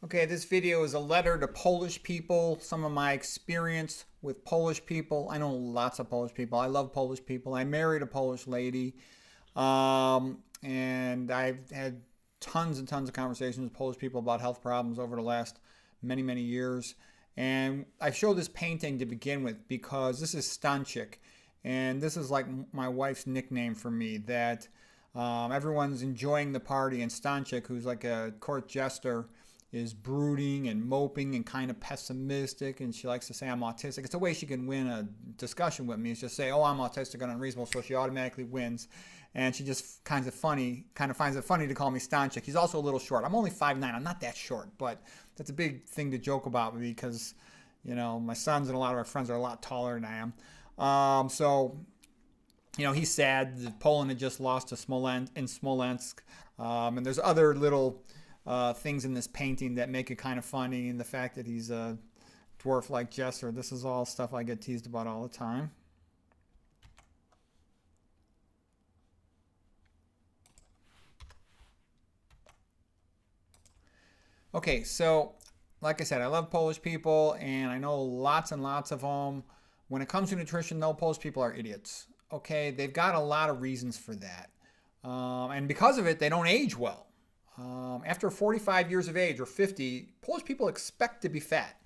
Okay, this video is a letter to Polish people, some of my experience with Polish people. I know lots of Polish people. I love Polish people. I married a Polish lady, and I've had tons and tons of conversations with Polish people about health problems over the last many, many years. And I showed this painting to begin with because this is Stanchik, and this is like my wife's nickname for me. That everyone's enjoying the party, and Stanchik, who's like a court jester, is brooding and moping and kind of pessimistic, and she likes to say I'm autistic. It's a way she can win a discussion with me. Is just say, "Oh, I'm autistic and unreasonable," so she automatically wins. And she just kind of finds it funny to call me Stanchik. He's also a little short. I'm only 5'9". I'm not that short, but that's a big thing to joke about because, my sons and a lot of our friends are a lot taller than I am. He's sad that Poland had just lost to Smolensk, and there's other little things in this painting that make it kind of funny, and the fact that he's a dwarf-like jester. This is all stuff I get teased about all the time. Okay, so like I said, I love Polish people, and I know lots and lots of them. When it comes to nutrition, though, Polish people are idiots. Okay, they've got a lot of reasons for that, and because of it, they don't age well. After 45 years of age or 50, Polish people expect to be fat,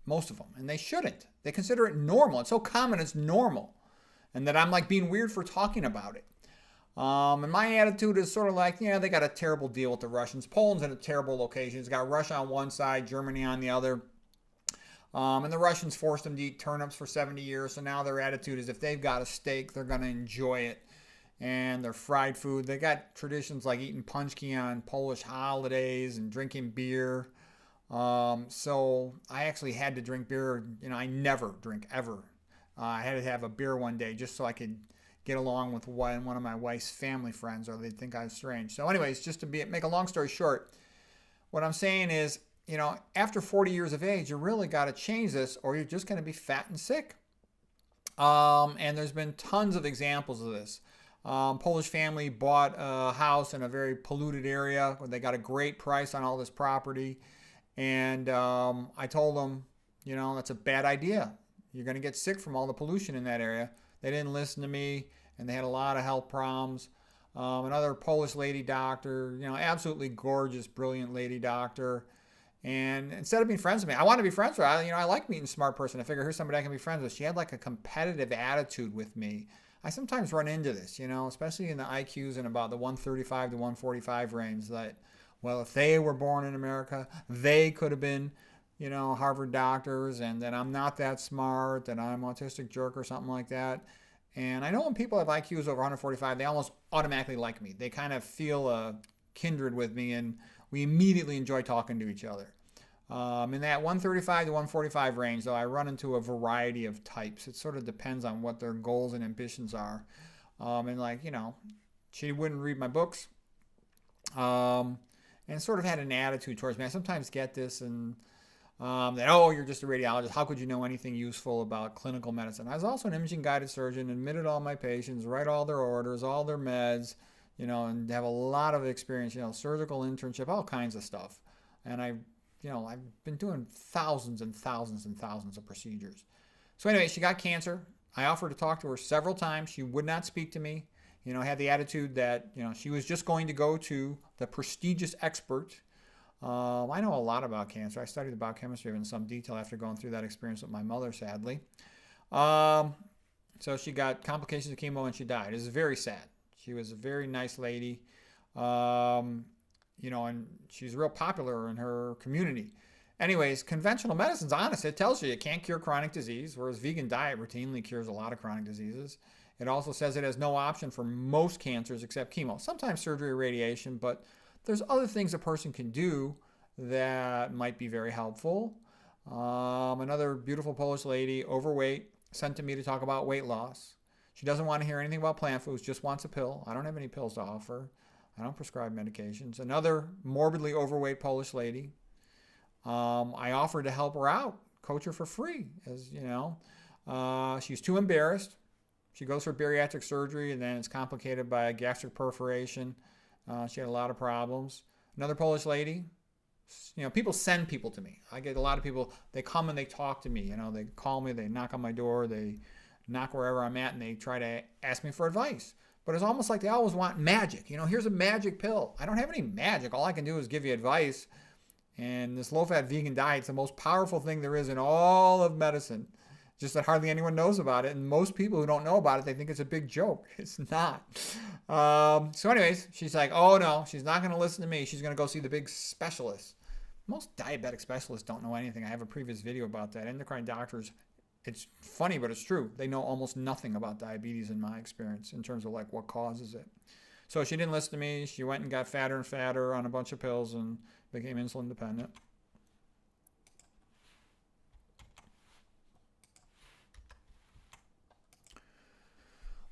most of them, and they shouldn't. They consider it normal. It's so common, it's normal, and that I'm like being weird for talking about it. And my attitude is sort of like, yeah, they got a terrible deal with the Russians. Poland's in a terrible location. It's got Russia on one side, Germany on the other. And the Russians forced them to eat turnips for 70 years, so now their attitude is if they've got a steak, they're going to enjoy it. And their fried food. They got traditions like eating punchki on Polish holidays and drinking beer. So I actually had to drink beer. I never drink ever. I had to have a beer one day just so I could get along with one of my wife's family friends, or they'd think I was strange. So, anyways, just to make a long story short, what I'm saying is, after 40 years of age, you really got to change this, or you're just going to be fat and sick. And there's been tons of examples of this. Polish family bought a house in a very polluted area where they got a great price on all this property. And I told them, that's a bad idea. You're going to get sick from all the pollution in that area. They didn't listen to me, and they had a lot of health problems. Another Polish lady doctor, absolutely gorgeous, brilliant lady doctor. And instead of being friends with me, I want to be friends with her. I like meeting a smart person. I figure here's somebody I can be friends with. She had like a competitive attitude with me. I sometimes run into this, especially in the IQs in about the 135 to 145 range, that, well, if they were born in America, they could have been, Harvard doctors, and that I'm not that smart, that I'm an autistic jerk or something like that. And I know when people have IQs over 145, they almost automatically like me. They kind of feel a kindred with me, and we immediately enjoy talking to each other. In that 135 to 145 range, though, I run into a variety of types. It sort of depends on what their goals and ambitions are. She wouldn't read my books, and sort of had an attitude towards me. I sometimes get this, and that, oh, you're just a radiologist. How could you know anything useful about clinical medicine? I was also an imaging-guided surgeon, admitted all my patients, write all their orders, all their meds, and have a lot of experience, surgical internship, all kinds of stuff. And I've been doing thousands and thousands and thousands of procedures. So anyway, she got cancer. I offered to talk to her several times. She would not speak to me. Had the attitude that, she was just going to go to the prestigious expert. I know a lot about cancer. I studied the biochemistry in some detail after going through that experience with my mother, sadly. So she got complications of chemo and she died. It was very sad. She was a very nice lady. And she's real popular in her community. Anyways, conventional medicine's honest. It tells you it can't cure chronic disease, whereas vegan diet routinely cures a lot of chronic diseases. It also says it has no option for most cancers except chemo. Sometimes surgery or radiation, but there's other things a person can do that might be very helpful. Another beautiful Polish lady, overweight, sent to me to talk about weight loss. She doesn't want to hear anything about plant foods, just wants a pill. I don't have any pills to offer. I don't prescribe medications. Another morbidly overweight Polish lady. I offered to help her out, coach her for free. She's too embarrassed. She goes for bariatric surgery, and then it's complicated by a gastric perforation. She had a lot of problems. Another Polish lady, People send people to me. I get a lot of people, they come and they talk to me. They call me, they knock on my door, they knock wherever I'm at, and they try to ask me for advice. But it's almost like they always want magic. Here's a magic pill. I don't have any magic. All I can do is give you advice. And this low-fat vegan diet's the most powerful thing there is in all of medicine. Just that hardly anyone knows about it. And most people who don't know about it, they think it's a big joke. It's not. So anyways, she's like, oh no, she's not going to listen to me. She's going to go see the big specialist. Most diabetic specialists don't know anything. I have a previous video about that. Endocrine doctors, it's funny, but it's true. They know almost nothing about diabetes in my experience in terms of like what causes it. So she didn't listen to me. She went and got fatter and fatter on a bunch of pills and became insulin dependent.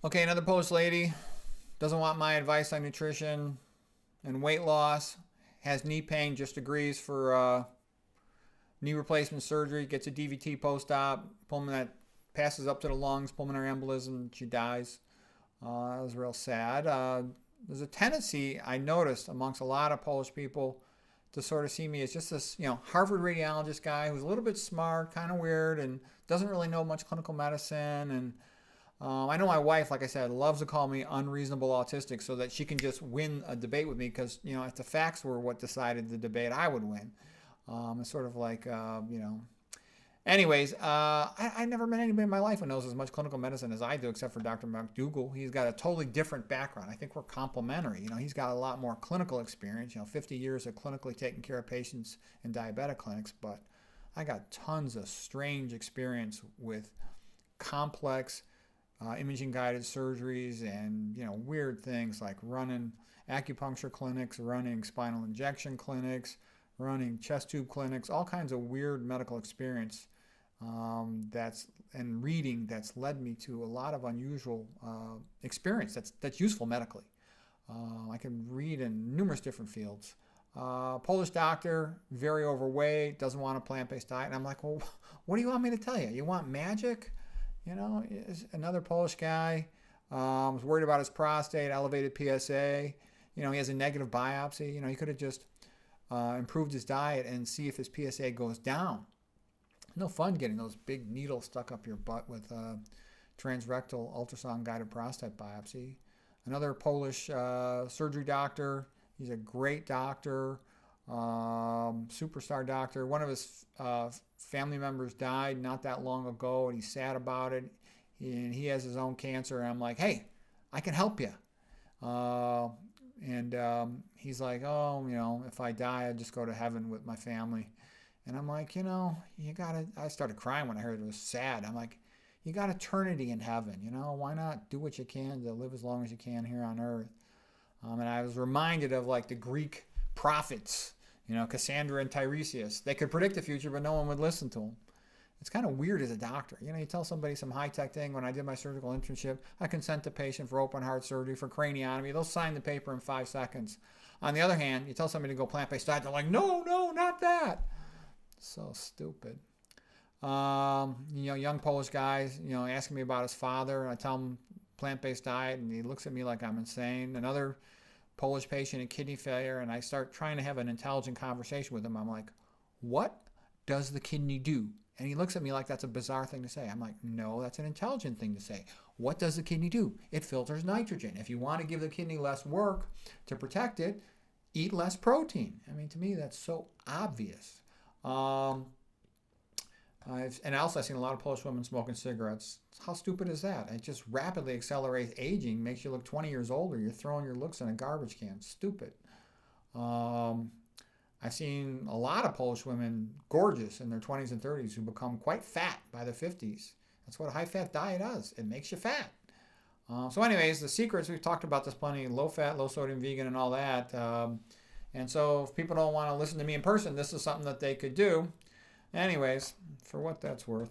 Okay, another Polish lady doesn't want my advice on nutrition and weight loss, has knee pain, just agrees for knee replacement surgery, gets a DVT post-op, that passes up to the lungs, pulmonary embolism, she dies. That was real sad. There's a tendency I noticed amongst a lot of Polish people to sort of see me as just this, Harvard radiologist guy who's a little bit smart, kind of weird, and doesn't really know much clinical medicine. And I know my wife, like I said, loves to call me unreasonable autistic so that she can just win a debate with me because, if the facts were what decided the debate, I would win. It's sort of like, Anyways, I never met anybody in my life who knows as much clinical medicine as I do, except for Dr. McDougall. He's got a totally different background. I think we're complementary. He's got a lot more clinical experience, 50 years of clinically taking care of patients in diabetic clinics, but I got tons of strange experience with complex imaging-guided surgeries and, weird things like running acupuncture clinics, running spinal injection clinics, running chest tube clinics, all kinds of weird medical experience and reading that's led me to a lot of unusual experience that's useful medically. I can read in numerous different fields. Polish doctor, very overweight, doesn't want a plant-based diet. And I'm like, well, what do you want me to tell you? You want magic? Another Polish guy was worried about his prostate, elevated PSA. He has a negative biopsy. He could have just improved his diet and see if his PSA goes down. No fun getting those big needles stuck up your butt with a transrectal ultrasound-guided prostate biopsy. Another Polish surgery doctor. He's a great doctor, superstar doctor. One of his family members died not that long ago, and he's sad about it. And he has his own cancer. And I'm like, hey, I can help you. He's like, oh, if I die, I'd just go to heaven with my family. And I'm like, I started crying when I heard it was sad. I'm like, you got eternity in heaven, why not do what you can to live as long as you can here on earth? And I was reminded of like the Greek prophets, Cassandra and Tiresias. They could predict the future, but no one would listen to them. It's kind of weird as a doctor. You tell somebody some high-tech thing. When I did my surgical internship, I consent the patient for open heart surgery, for craniotomy. They'll sign the paper in 5 seconds. On the other hand, you tell somebody to go plant-based diet, they're like, no, not that. So stupid. Young Polish guys, asking me about his father. I tell him plant-based diet, and he looks at me like I'm insane. Another Polish patient in kidney failure, and I start trying to have an intelligent conversation with him. I'm like, what does the kidney do? And he looks at me like that's a bizarre thing to say. I'm like, no, that's an intelligent thing to say. What does the kidney do? It filters nitrogen. If you want to give the kidney less work to protect it, eat less protein. To me, that's so obvious. I've seen a lot of Polish women smoking cigarettes. How stupid is that? It just rapidly accelerates aging, makes you look 20 years older. You're throwing your looks in a garbage can. Stupid. I've seen a lot of Polish women, gorgeous in their 20s and 30s, who become quite fat by their 50s. That's what a high-fat diet does. It makes you fat. So anyways, the secrets, we've talked about this plenty, low-fat, low-sodium vegan and all that. And so if people don't want to listen to me in person, this is something that they could do. Anyways, for what that's worth.